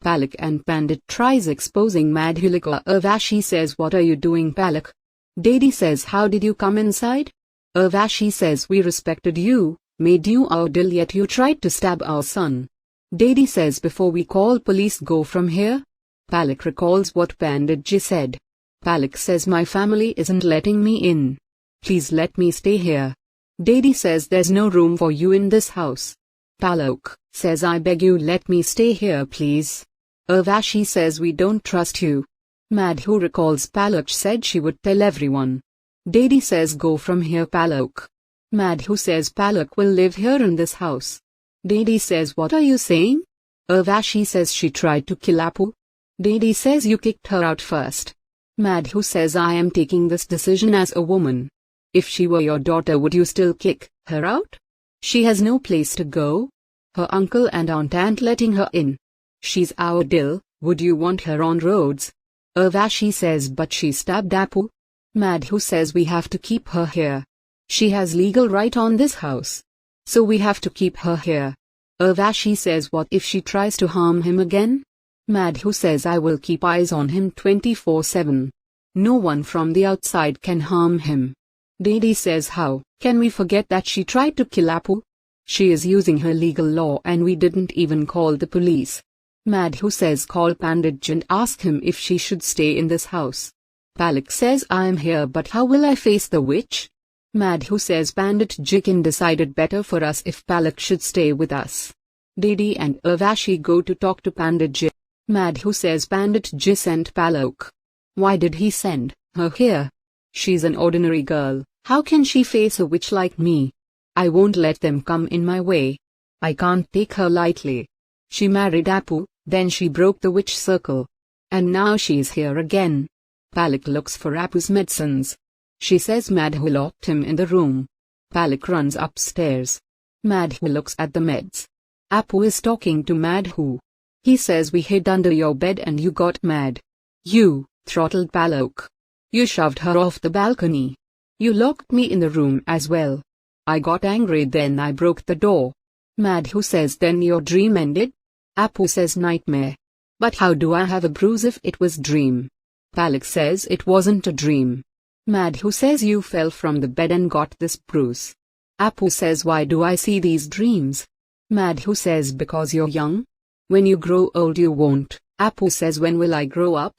Palak and Pandit tries exposing Madhulika. Urvashi says, what are you doing, Palak? Dadi says, how did you come inside? Urvashi says, we respected you, made you our deal, yet you tried to stab our son. Dadi says, before we call police, go from here. Palak recalls what Pandit ji said. Palak says, my family isn't letting me in. Please let me stay here. Dadi says, there's no room for you in this house. Palak says, I beg you, let me stay here please. Urvashi says, we don't trust you. Madhu recalls Palak said she would tell everyone. Dadi says, go from here, Palak. Madhu says, Palak will live here in this house. Dadi says, what are you saying? Urvashi says, she tried to kill Appu. Dadi says, you kicked her out first. Madhu says, I am taking this decision as a woman. If she were your daughter, would you still kick her out? She has no place to go. Her uncle and aunt aren't letting her in. She's our dill, would you want her on roads? Urvashi says, but she stabbed Appu. Madhu says, we have to keep her here. She has legal right on this house. So we have to keep her here. Urvashi says, what if she tries to harm him again? Madhu says, I will keep eyes on him 24/7. No one from the outside can harm him. Dadi says, how can we forget that she tried to kill Appu? She is using her legal law and we didn't even call the police. Madhu says, call Pandit and ask him if she should stay in this house. Palak says, I am here, but how will I face the witch? Madhu says, Pandit ji can decide it better for us if Palak should stay with us. Dadi and Urvashi go to talk to Pandit ji. Madhu says, Pandit ji sent Palak. Why did he send her here? She's an ordinary girl. How can she face a witch like me? I won't let them come in my way. I can't take her lightly. She married Appu, then she broke the witch circle. And now she's here again. Palak looks for Appu's medicines. She says Madhu locked him in the room. Palak runs upstairs. Madhu looks at the meds. Appu is talking to Madhu. He says, we hid under your bed and you got mad. You throttled Palak. You shoved her off the balcony. You locked me in the room as well. I got angry, then I broke the door. Madhu says, then your dream ended? Appu says, nightmare. But how do I have a bruise if it was dream? Palak says, it wasn't a dream. Madhu says, you fell from the bed and got this bruise. Appu says, why do I see these dreams? Madhu says, because you're young. When you grow old you won't. Appu says, when will I grow up?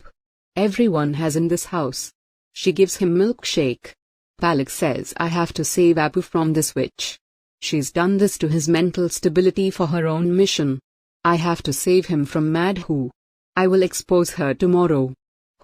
Everyone has in this house. She gives him milkshake. Palak says, I have to save Appu from this witch. She's done this to his mental stability for her own mission. I have to save him from Madhu. I will expose her tomorrow.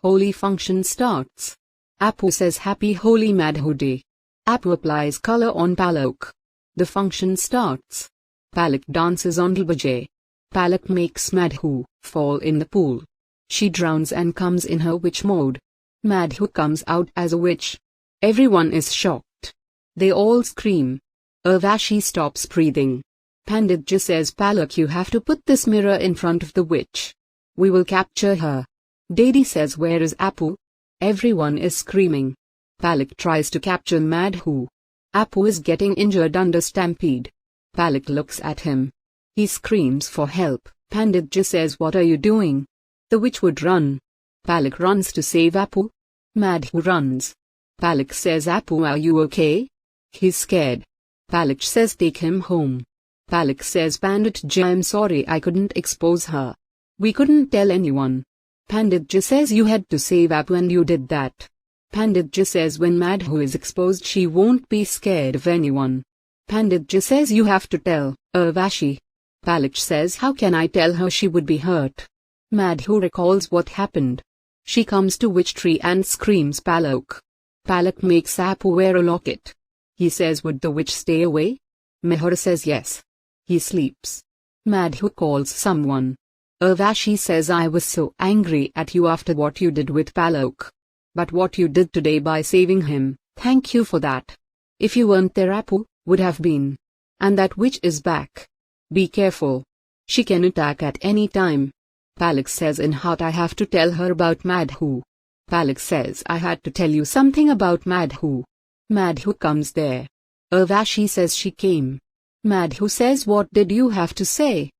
Holy function starts. Appu says, happy holy Madhu day. Appu applies color on Palak. The function starts. Palak dances on Urvashi. Palak makes Madhu fall in the pool. She drowns and comes in her witch mode. Madhu comes out as a witch. Everyone is shocked. They all scream. Urvashi stops breathing. Pandit ji says, Palak, you have to put this mirror in front of the witch. We will capture her. Dadi says, where is Appu? Everyone is screaming. Palak tries to capture Madhu. Appu is getting injured under stampede. Palak looks at him. He screams for help. Pandit ji says, what are you doing? The witch would run. Palak runs to save Appu. Madhu runs. Palak says, Appu, are you okay? He's scared. Palak says, take him home. Palak says, Pandit ji, I'm sorry I couldn't expose her. We couldn't tell anyone. Pandit ji says, you had to save Appu and you did that. Pandit ji says, when Madhu is exposed she won't be scared of anyone. Pandit ji says, you have to tell Urvashi. Palak says, how can I tell her, she would be hurt. Madhu recalls what happened. She comes to witch tree and screams Palak. Palak makes Appu wear a locket. He says, would the witch stay away? Mehar says yes. He sleeps. Madhu calls someone. Urvashi says, I was so angry at you after what you did with Palak. But what you did today by saving him, thank you for that. If you weren't there, Appu would have been. And that witch is back. Be careful. She can attack at any time. Palak says in heart, I have to tell her about Madhu. Palak says, I had to tell you something about Madhu. Madhu comes there. Urvashi says she came. Madhu says, what did you have to say?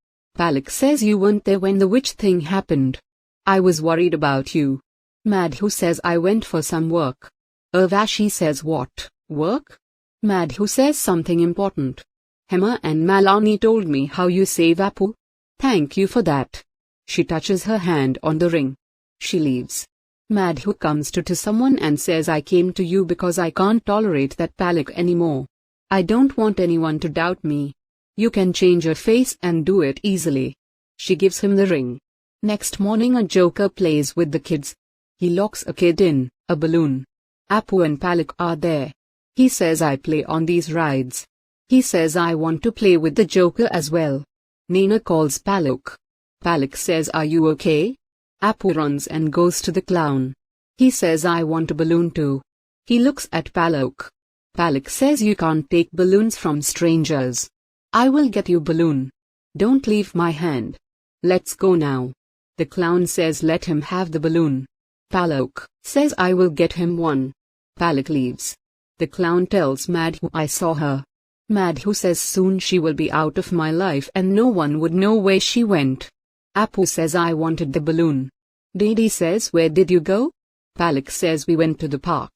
Palak says you weren't there when the witch thing happened. I was worried about you. Madhu says I went for some work. Urvashi says what, work? Madhu says something important. Hema and Malani told me how you save Appu. Thank you for that. She touches her hand on the ring. She leaves. Madhu comes to someone and says I came to you because I can't tolerate that Palak anymore. I don't want anyone to doubt me. You can change your face and do it easily. She gives him the ring. Next morning a joker plays with the kids. He locks a kid in a balloon. Appu and Palak are there. He says I play on these rides. He says I want to play with the joker as well. Nina calls Palak. Palak says are you okay? Appu runs and goes to the clown. He says I want a balloon too. He looks at Palak. Palak says you can't take balloons from strangers. I will get you balloon. Don't leave my hand. Let's go now. The clown says let him have the balloon. Palak says I will get him one. Palak leaves. The clown tells Madhu I saw her. Madhu says soon she will be out of my life and no one would know where she went. Appu says I wanted the balloon. Dadi says where did you go? Palak says we went to the park.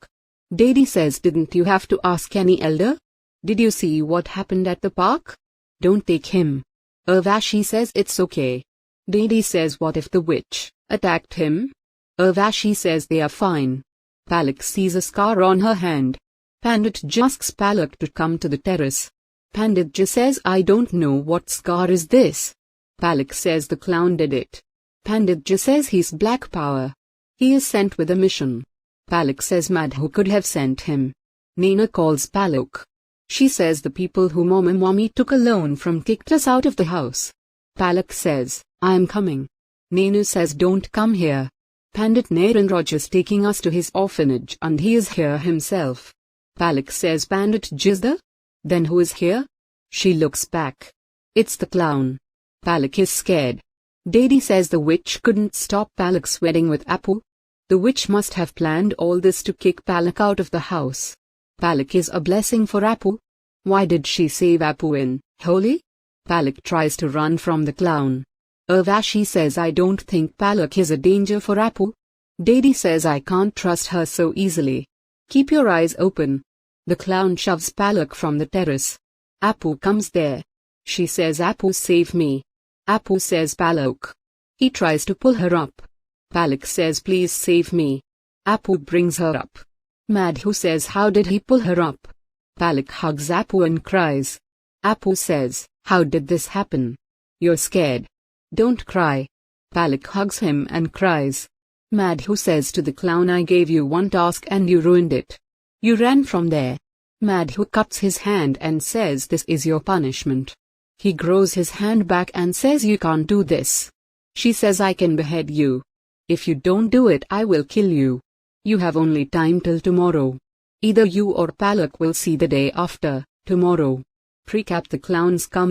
Dadi says didn't you have to ask any elder? Did you see what happened at the park? Don't take him. Urvashi says it's okay. Dadi says what if the witch attacked him? Urvashi says they are fine. Palak sees a scar on her hand. Pandit asks Palak to come to the terrace. Pandit just says I don't know what scar is this. Palak says the clown did it. Pandit just says he's black power. He is sent with a mission. Palak says Madhu could have sent him. Nina calls Palak. She says the people who mommy took a loan from kicked us out of the house. Palak says, I am coming. Nina says don't come here. Pandit Narendra is taking us to his orphanage and he is here himself. Palak says Pandit Jizda? Then who is here? She looks back. It's the clown. Palak is scared. Dadi says the witch couldn't stop Palak's wedding with Appu. The witch must have planned all this to kick Palak out of the house. Palak is a blessing for Appu. Why did she save Appu in Holi? Palak tries to run from the clown. Urvashi says I don't think Palak is a danger for Appu. Dadi says I can't trust her so easily. Keep your eyes open. The clown shoves Palak from the terrace. Appu comes there. She says Appu save me. Appu says Palak. He tries to pull her up. Palak says please save me. Appu brings her up. Madhu says how did he pull her up? Palak hugs Appu and cries. Appu says, how did this happen? You're scared. Don't cry. Palak hugs him and cries. Madhu says to the clown I gave you one task and you ruined it. You ran from there. Madhu cuts his hand and says this is your punishment. He grows his hand back and says you can't do this. She says I can behead you. If you don't do it I will kill you. You have only time till tomorrow. Either you or Palak will see the day after tomorrow. Precap the clowns come.